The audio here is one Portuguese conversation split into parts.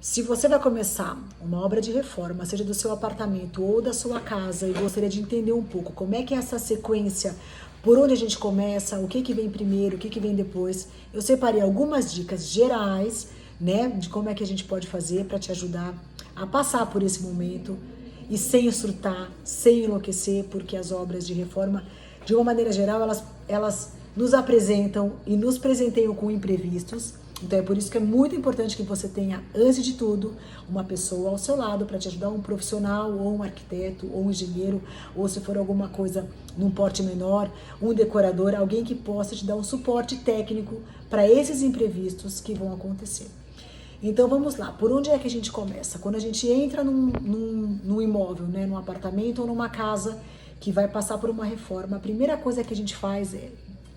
Se você vai começar uma obra de reforma, seja do seu apartamento ou da sua casa, e gostaria de entender um pouco como é que é essa sequência, por onde a gente começa, o que que vem primeiro, o que que vem depois, eu separei algumas dicas gerais, né, de como é que a gente pode fazer para te ajudar a passar por esse momento e sem surtar, sem enlouquecer, porque as obras de reforma, de uma maneira geral, elas nos apresentam e nos presenteiam com imprevistos. Então é por isso que é muito importante que você tenha, antes de tudo, uma pessoa ao seu lado para te ajudar, um profissional, ou um arquiteto, ou um engenheiro, ou se for alguma coisa num porte menor, um decorador, alguém que possa te dar um suporte técnico para esses imprevistos que vão acontecer. Então vamos lá, por onde é que a gente começa? Quando a gente entra num imóvel, né, num apartamento ou numa casa que vai passar por uma reforma, a primeira coisa que a gente faz é,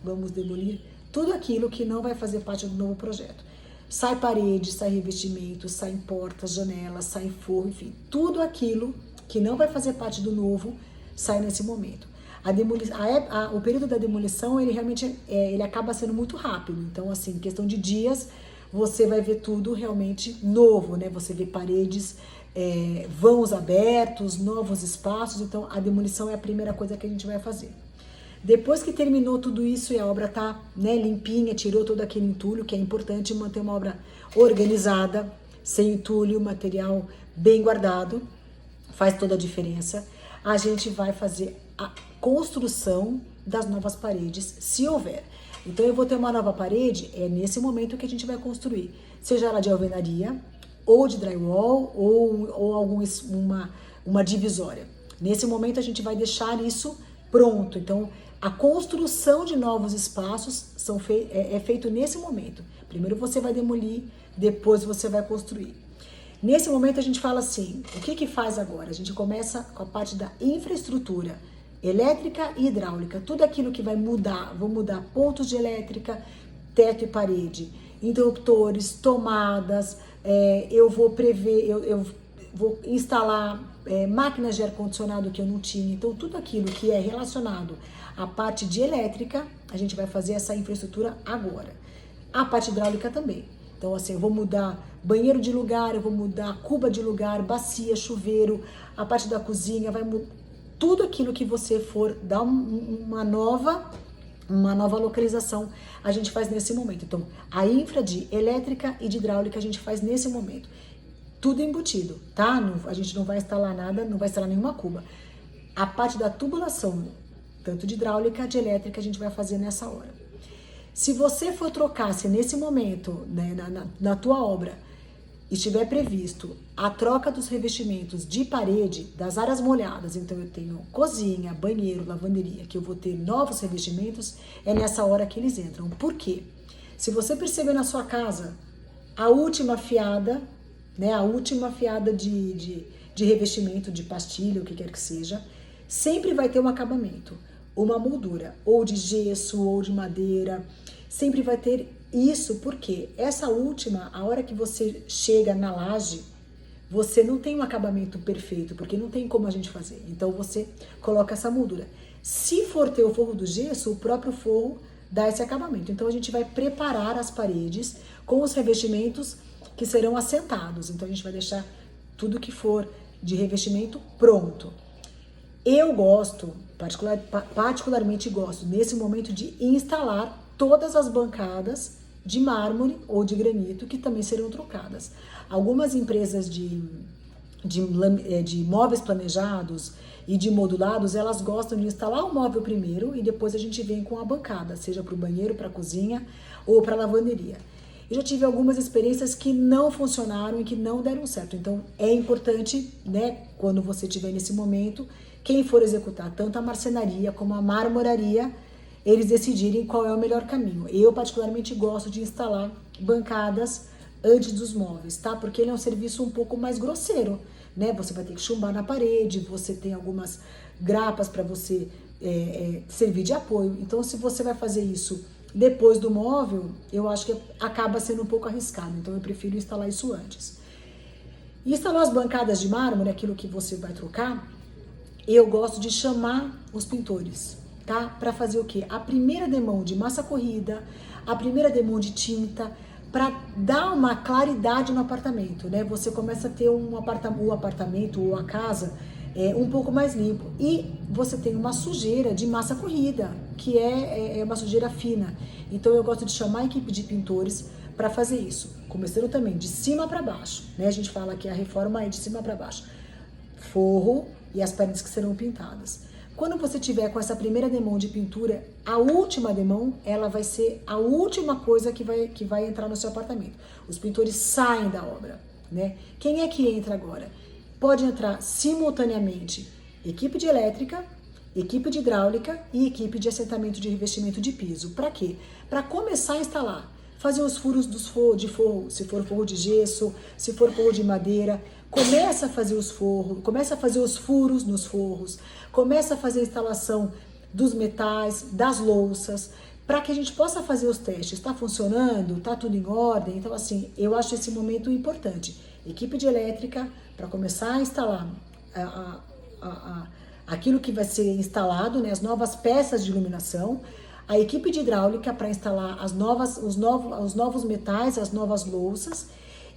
vamos demolir tudo aquilo que não vai fazer parte do novo projeto. Sai parede, sai revestimento, sai portas, janelas, sai forro, enfim, tudo aquilo que não vai fazer parte do novo sai nesse momento. O período da demolição, ele realmente ele acaba sendo muito rápido. Então, assim, em questão de dias, você vai ver tudo realmente novo, né? Você vê paredes, vãos abertos, novos espaços. Então, a demolição é a primeira coisa que a gente vai fazer. Depois que terminou tudo isso e a obra tá, né, limpinha, tirou todo aquele entulho, que é importante manter uma obra organizada, sem entulho, material bem guardado, faz toda a diferença. A gente vai fazer a construção das novas paredes, se houver. Então eu vou ter uma nova parede, é nesse momento que a gente vai construir, seja ela de alvenaria, ou de drywall, ou uma divisória. Nesse momento a gente vai deixar isso pronto. Então a construção de novos espaços é feito nesse momento. Primeiro você vai demolir, depois você vai construir. Nesse momento a gente fala assim, o que que faz agora? A gente começa com a parte da infraestrutura elétrica e hidráulica, tudo aquilo que vai mudar, vou mudar pontos de elétrica, teto e parede, interruptores, tomadas, eu vou prever, eu vou instalar máquinas de ar-condicionado que eu não tinha. Então tudo aquilo que é relacionado à parte de elétrica, a gente vai fazer essa infraestrutura agora. A parte hidráulica também. Então assim, eu vou mudar banheiro de lugar, eu vou mudar cuba de lugar, bacia, chuveiro, a parte da cozinha, vai mudar tudo aquilo que você for dar uma nova localização, a gente faz nesse momento. Então, a infra de elétrica e de hidráulica a gente faz nesse momento. Tudo embutido, tá? A gente não vai instalar nada, não vai instalar nenhuma cuba. A parte da tubulação, tanto de hidráulica, de elétrica, a gente vai fazer nessa hora. Se você for trocar, se nesse momento, né, na tua obra, estiver previsto a troca dos revestimentos de parede das áreas molhadas, então eu tenho cozinha, banheiro, lavanderia, que eu vou ter novos revestimentos, é nessa hora que eles entram. Por quê? Se você perceber na sua casa, a última fiada, né, a última fiada de revestimento, de pastilha, o que quer que seja, sempre vai ter um acabamento, uma moldura, ou de gesso, ou de madeira, sempre vai ter isso. Porque essa última, a hora que você chega na laje, você não tem um acabamento perfeito, porque não tem como a gente fazer. Então você coloca essa moldura. Se for ter o forro do gesso, o próprio forro dá esse acabamento. Então a gente vai preparar as paredes com os revestimentos que serão assentados. Então a gente vai deixar tudo que for de revestimento pronto. Eu gosto, particularmente gosto, nesse momento, de instalar todas as bancadas de mármore ou de granito, que também serão trocadas. Algumas empresas de móveis planejados e de modulados, elas gostam de instalar o móvel primeiro e depois a gente vem com a bancada, seja para o banheiro, para a cozinha ou para a lavanderia. Eu já tive algumas experiências que não funcionaram e que não deram certo. Então é importante, né, quando você estiver nesse momento, quem for executar tanto a marcenaria como a marmoraria, eles decidirem qual é o melhor caminho. Eu particularmente gosto de instalar bancadas antes dos móveis, tá? Porque ele é um serviço um pouco mais grosseiro, né? Você vai ter que chumbar na parede, você tem algumas grapas para você servir de apoio. Então, se você vai fazer isso depois do móvel, eu acho que acaba sendo um pouco arriscado. Então, eu prefiro instalar isso antes. E instalar as bancadas de mármore, aquilo que você vai trocar, eu gosto de chamar os pintores, tá? Para fazer o quê? A primeira demão de massa corrida, a primeira demão de tinta, para dar uma claridade no apartamento, né? Você começa a ter o apartamento ou a casa um pouco mais limpo. E você tem uma sujeira de massa corrida, que é uma sujeira fina. Então eu gosto de chamar a equipe de pintores para fazer isso, começando também de cima para baixo, né? A gente fala que a reforma é de cima para baixo. Forro e as paredes que serão pintadas. Quando você tiver com essa primeira demão de pintura, a última demão, ela vai ser a última coisa que vai entrar no seu apartamento. Os pintores saem da obra, né? Quem é que entra agora? Pode entrar simultaneamente equipe de elétrica, equipe de hidráulica e equipe de assentamento de revestimento de piso. Para quê? Para começar a instalar. Fazer os furos de forro, se for forro de gesso, se for forro de madeira, começa a fazer os forros, começa a fazer os furos nos forros, começa a fazer a instalação dos metais, das louças, para que a gente possa fazer os testes. Está funcionando? Está tudo em ordem? Então, assim, eu acho esse momento importante. Equipe de elétrica, para começar a instalar aquilo que vai ser instalado, né, as novas peças de iluminação. A equipe de hidráulica para instalar os novos metais, as novas louças.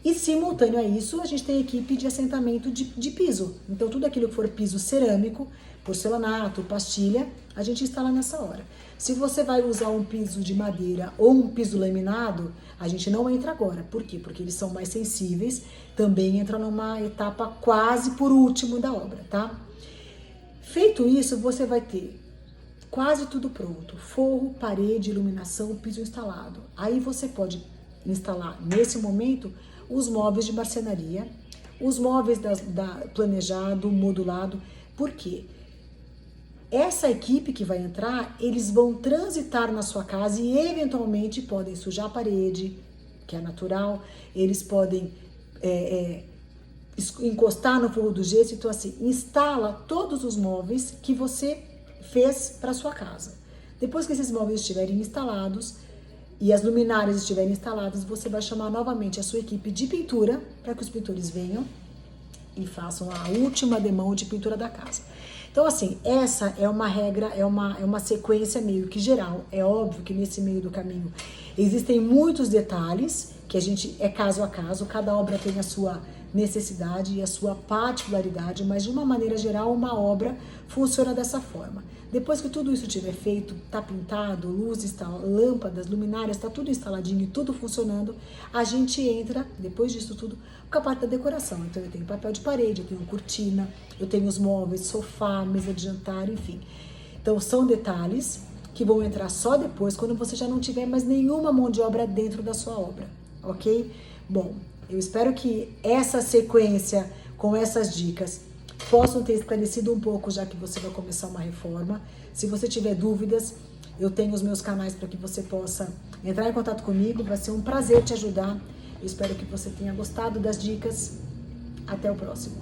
E simultâneo a isso, a gente tem a equipe de assentamento de piso. Então, tudo aquilo que for piso cerâmico, porcelanato, pastilha, a gente instala nessa hora. Se você vai usar um piso de madeira ou um piso laminado, a gente não entra agora. Por quê? Porque eles são mais sensíveis, também entra numa etapa quase por último da obra, tá? Feito isso, você vai ter quase tudo pronto. Forro, parede, iluminação, piso instalado. Aí você pode instalar, nesse momento, os móveis de marcenaria, os móveis planejado, modulado. Por quê? Essa equipe que vai entrar, eles vão transitar na sua casa e eventualmente podem sujar a parede, que é natural, eles podem encostar no forro do gesso. Então, assim, instala todos os móveis que você fez para sua casa. Depois que esses móveis estiverem instalados e as luminárias estiverem instaladas, você vai chamar novamente a sua equipe de pintura para que os pintores venham e façam a última demão de pintura da casa. Então, assim, essa é uma regra, é uma sequência meio que geral. É óbvio que nesse meio do caminho existem muitos detalhes que a gente é caso a caso, cada obra tem a sua necessidade e a sua particularidade, mas de uma maneira geral uma obra funciona dessa forma. Depois que tudo isso tiver feito, tá pintado, luzes, lâmpadas, luminárias, tá tudo instaladinho e tudo funcionando, a gente entra, depois disso tudo, com a parte da decoração. Então eu tenho papel de parede, eu tenho cortina, eu tenho os móveis, sofá, mesa de jantar, enfim. Então são detalhes que vão entrar só depois, quando você já não tiver mais nenhuma mão de obra dentro da sua obra, ok? Bom, eu espero que essa sequência com essas dicas possam ter esclarecido um pouco, já que você vai começar uma reforma. Se você tiver dúvidas, eu tenho os meus canais para que você possa entrar em contato comigo. Vai ser um prazer te ajudar. Eu espero que você tenha gostado das dicas. Até o próximo.